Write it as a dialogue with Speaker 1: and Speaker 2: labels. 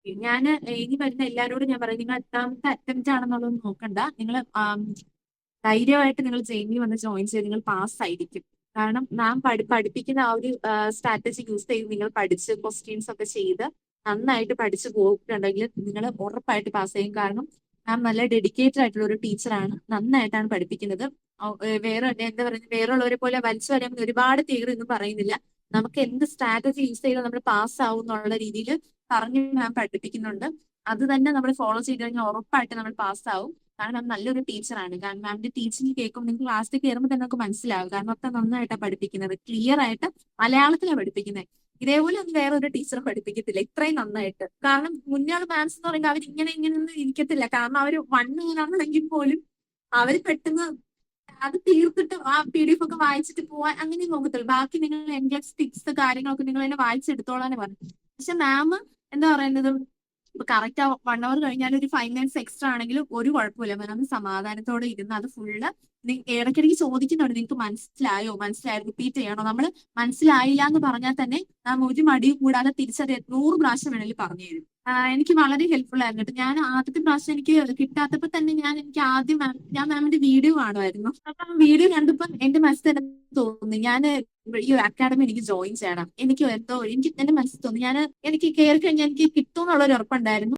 Speaker 1: ഞാൻ ഇനി വരുന്ന എല്ലാവരോടും ഞാൻ പറയും, നിങ്ങൾ എത്രാമത്തെ അറ്റംപ്റ്റ് ആണെന്നുള്ളത് നോക്കണ്ട. നിങ്ങൾ ധൈര്യമായിട്ട് നിങ്ങൾ ജെഇ വന്ന് ജോയിൻ ചെയ്ത് നിങ്ങൾ പാസ്സായിരിക്കും. കാരണം നാം പഠിപ്പിക്കുന്ന ആ ഒരു സ്ട്രാറ്റജി യൂസ് ചെയ്ത് നിങ്ങൾ പഠിച്ച് ക്വസ്റ്റ്യൻസ് ഒക്കെ ചെയ്ത് നന്നായിട്ട് പഠിച്ചു പോയിട്ടുണ്ടെങ്കിൽ നിങ്ങൾ ഉറപ്പായിട്ട് പാസ് ചെയ്യും. കാരണം മാം നല്ല ഡെഡിക്കേറ്റഡ് ആയിട്ടുള്ള ഒരു ടീച്ചറാണ്, നന്നായിട്ടാണ് പഠിപ്പിക്കുന്നത്. വേറെ എന്താ പറയുക, വേറെ ഉള്ളവരെ പോലെ വലിച്ചു പറയാൻ ഒരുപാട് തിയറി ഒന്നും പറയുന്നില്ല. നമുക്ക് എന്ത് സ്ട്രാറ്റജി യൂസ് ചെയ്താൽ നമ്മൾ പാസ് ആവും എന്നുള്ള രീതിയിൽ പറഞ്ഞ് മാം പഠിപ്പിക്കുന്നുണ്ട്. അത് തന്നെ നമ്മൾ ഫോളോ ചെയ്ത് കഴിഞ്ഞാൽ ഉറപ്പായിട്ട് നമ്മൾ പാസ്സാവും. കാരണം മാം നല്ലൊരു ടീച്ചറാണ്. കാരണം മാമിന്റെ ടീച്ചിങ് കേൾക്കുമ്പോൾ നിങ്ങൾക്ക് ക്ലാസ്സിൽ കയറുമ്പോൾ തന്നെ നമുക്ക് മനസ്സിലാവും. കാരണം അത്ര നന്നായിട്ടാണ് പഠിപ്പിക്കുന്നത്, ക്ലിയർ ആയിട്ട് മലയാളത്തിലാണ് പഠിപ്പിക്കുന്നത്. ഇതേപോലെ ഒന്നും വേറെ ഒരു ടീച്ചർ പഠിപ്പിക്കത്തില്ല ഇത്രയും നന്നായിട്ട്. കാരണം മുന്നേയുള്ള മാത്സ് എന്ന് പറയുമ്പോൾ അവർ ഇങ്ങനെ ഇങ്ങനെ ഒന്നും ഇരിക്കത്തില്ല. കാരണം അവർ വണ്ണാണെങ്കിൽ പോലും അവർ പെട്ടെന്ന് അത് തീർത്തിട്ട് ആ PDF ഒക്കെ വായിച്ചിട്ട് പോവാൻ അങ്ങനെ നോക്കത്തുള്ളൂ. ബാക്കി നിങ്ങൾ എൻഗ്ലസ് ടിക്സ് കാര്യങ്ങളൊക്കെ നിങ്ങൾ തന്നെ വായിച്ചെടുത്തോളാന്ന് പറഞ്ഞു. പക്ഷെ മാം എന്താ പറയുന്നത്, ഇപ്പൊ കറക്റ്റ് 1 അവർ കഴിഞ്ഞാൽ ഒരു 5 മിനിറ്റ്സ് എക്സ്ട്രാ ആണെങ്കിലും ഒരു കുഴപ്പമില്ല. മാം സമാധാനത്തോടെ ഇരുന്ന് അത് ഫുള്ള് ഇടയ്ക്കിടയ്ക്ക് ചോദിക്കുന്നുണ്ട്, നിങ്ങൾക്ക് മനസ്സിലായോ, മനസ്സിലായോ, റിപ്പീറ്റ് ചെയ്യണോ. നമ്മൾ മനസ്സിലായില്ല എന്ന് പറഞ്ഞാൽ തന്നെ മാം ഒരു മടിയും കൂടാതെ തിരിച്ചത് 100 പ്രാവശ്യം വേണമെങ്കിൽ പറഞ്ഞു തരും. എനിക്ക് വളരെ ഹെൽപ്ഫുൾ ആയിരുന്നു കേട്ടോ. ഞാൻ ആദ്യത്തെ പ്രാവശ്യം എനിക്ക് കിട്ടാത്തപ്പോ തന്നെ എനിക്ക് ആദ്യം ഞാൻ മാമിന്റെ വീഡിയോ കാണുമായിരുന്നു. അപ്പൊ ആ വീഡിയോ കണ്ടപ്പോൾ എന്റെ മനസ്സിൽ തന്നെ തോന്നി, ഞാൻ ഈ ഒരു അക്കാഡമി എനിക്ക് ജോയിൻ ചെയ്യണം. എനിക്ക് എന്തോ എനിക്ക് എന്റെ മനസ്സിൽ തോന്നി, എനിക്ക് കയറി കഴിഞ്ഞാൽ എനിക്ക് കിട്ടും എന്നുള്ളൊരു ഉറപ്പുണ്ടായിരുന്നു.